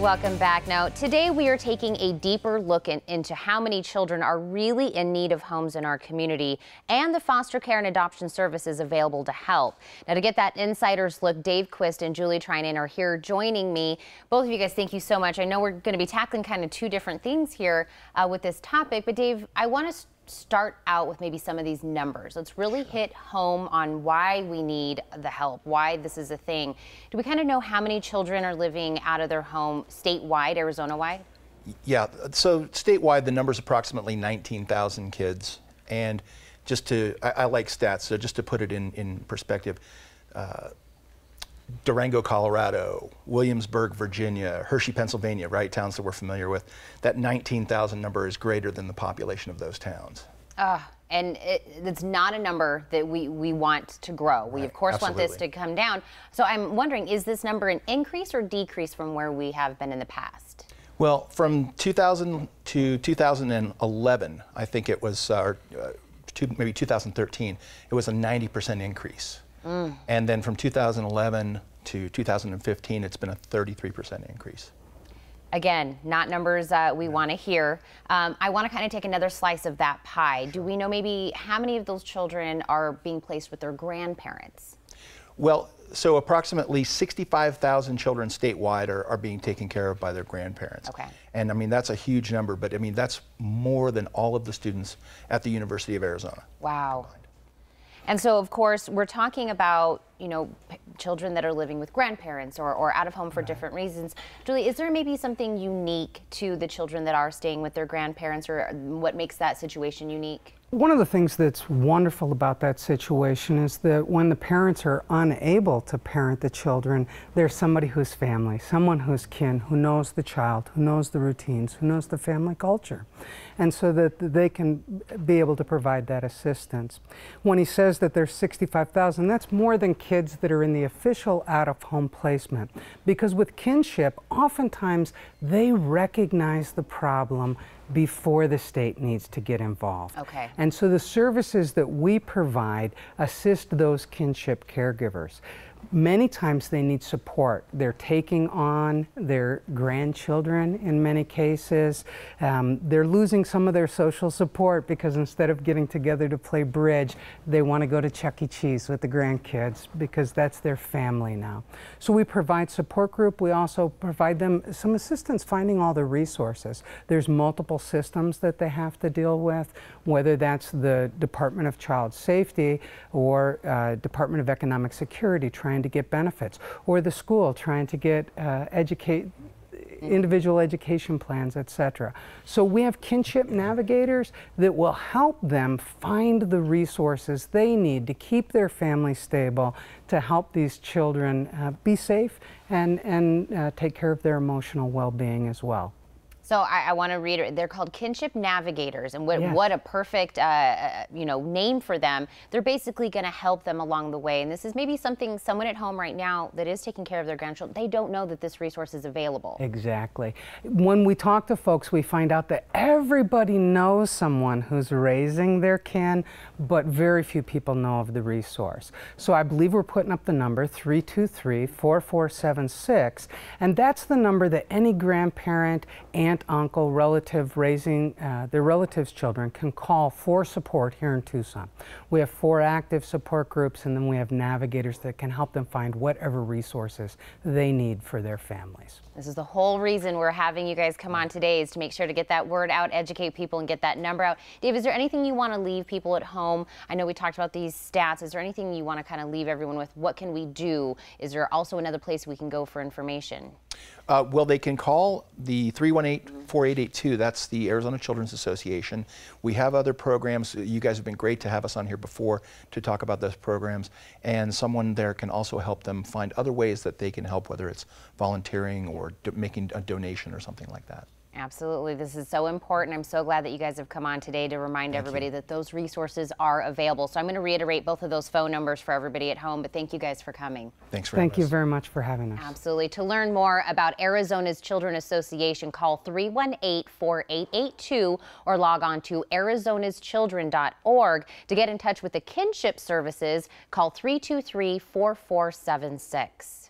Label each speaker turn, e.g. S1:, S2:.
S1: Welcome back. Now, today we are taking a deeper look into how many children are really in need of homes in our community and the foster care and adoption services available to help. Now, to get that insider's look, Dave Quist and Julie Trinan are here joining me. Both of you guys, thank you so much. I know we're going to be tackling kind of two different things here with this topic, but Dave, I want to start out with maybe some of these numbers. Let's really hit home on why we need the help, why this is a thing. Do we kind of know how many children are living out of their home statewide, Arizona-wide?
S2: Yeah, so statewide, the number's approximately 19,000 kids. And just to, I like stats, so just to put it in perspective, Durango, Colorado, Williamsburg, Virginia, Hershey, Pennsylvania, right, towns that we're familiar with, that 19,000 number is greater than the population of those towns.
S1: And it's not a number that we want to grow. We, of course, want this to come down. So I'm wondering, is this number an increase or decrease from where we have been in the past?
S2: Well, from 2000 to 2011, I think it was, maybe 2013, it was a 90% increase. And then from 2011 to 2015, it's been a 33% increase.
S1: Again, not numbers we want to hear. I want to kind of take another slice of that pie. Do we know maybe how many of those children are being placed with their grandparents?
S2: Well, so approximately 65,000 children statewide are being taken care of by their grandparents.
S1: Okay.
S2: And I mean, that's a huge number, but I mean, that's more than all of the students at the University of Arizona.
S1: Wow. And so, of course, we're talking about, you know, children that are living with grandparents or out of home for different reasons. Julie, is there maybe something unique to the children that are staying with their grandparents, or what makes that situation unique?
S3: One of the things that's wonderful about that situation is that when the parents are unable to parent the children, there's somebody who's family, someone who's kin, who knows the child, who knows the routines, who knows the family culture, and so that they can be able to provide that assistance. When he says that there's 65,000, that's more than kids that are in the official out-of-home placement, because with kinship, oftentimes they recognize the problem before the state needs to get involved.
S1: Okay.
S3: And so the services that we provide assist those kinship caregivers. Many times they need support. They're taking on their grandchildren in many cases. They're losing some of their social support because instead of getting together to play bridge, they want to go to Chuck E. Cheese with the grandkids because that's their family now. So we provide support group. We also provide them some assistance finding all the resources. There's multiple systems that they have to deal with, whether that's the Department of Child Safety or Department of Economic Security trying to get benefits, or the school trying to get individual education plans, etc. So we have kinship navigators that will help them find the resources they need to keep their family stable, to help these children be safe and take care of their emotional well-being as well.
S1: So I want to read, they're called Kinship Navigators, and what a perfect you know, name for them. They're basically going to help them along the way, and this is maybe something someone at home right now that is taking care of their grandchildren, they don't know that this resource is available.
S3: Exactly. When we talk to folks, we find out that everybody knows someone who's raising their kin, but very few people know of the resource. So I believe we're putting up the number 323-4476, and that's the number that any grandparent, aunt, uncle, relative raising their relatives' children can call for support here in Tucson. We have 4 active support groups, and then we have navigators that can help them find whatever resources they need for their families.
S1: This is the whole reason we're having you guys come on today, is to make sure to get that word out, educate people, and get that number out. Dave, is there anything you want to leave people at home? I know we talked about these stats. Is there anything you want to kind of leave everyone with? What can we do? Is there also another place we can go for information?
S2: Well, they can call the 318-4882. That's the Arizona Children's Association. We have other programs. You guys have been great to have us on here before to talk about those programs. And someone there can also help them find other ways that they can help, whether it's volunteering or making a donation or something like that.
S1: Absolutely. This is so important. I'm so glad that you guys have come on today to remind everybody that those resources are available. So I'm going to reiterate both of those phone numbers for everybody at home, but thank you guys for coming.
S2: Thanks for having us.
S3: Thank you very much for having us.
S1: Absolutely. To learn more about Arizona's Children Association, call 318-4882 or log on to arizonaschildren.org. To get in touch with the kinship services, call 323-4476.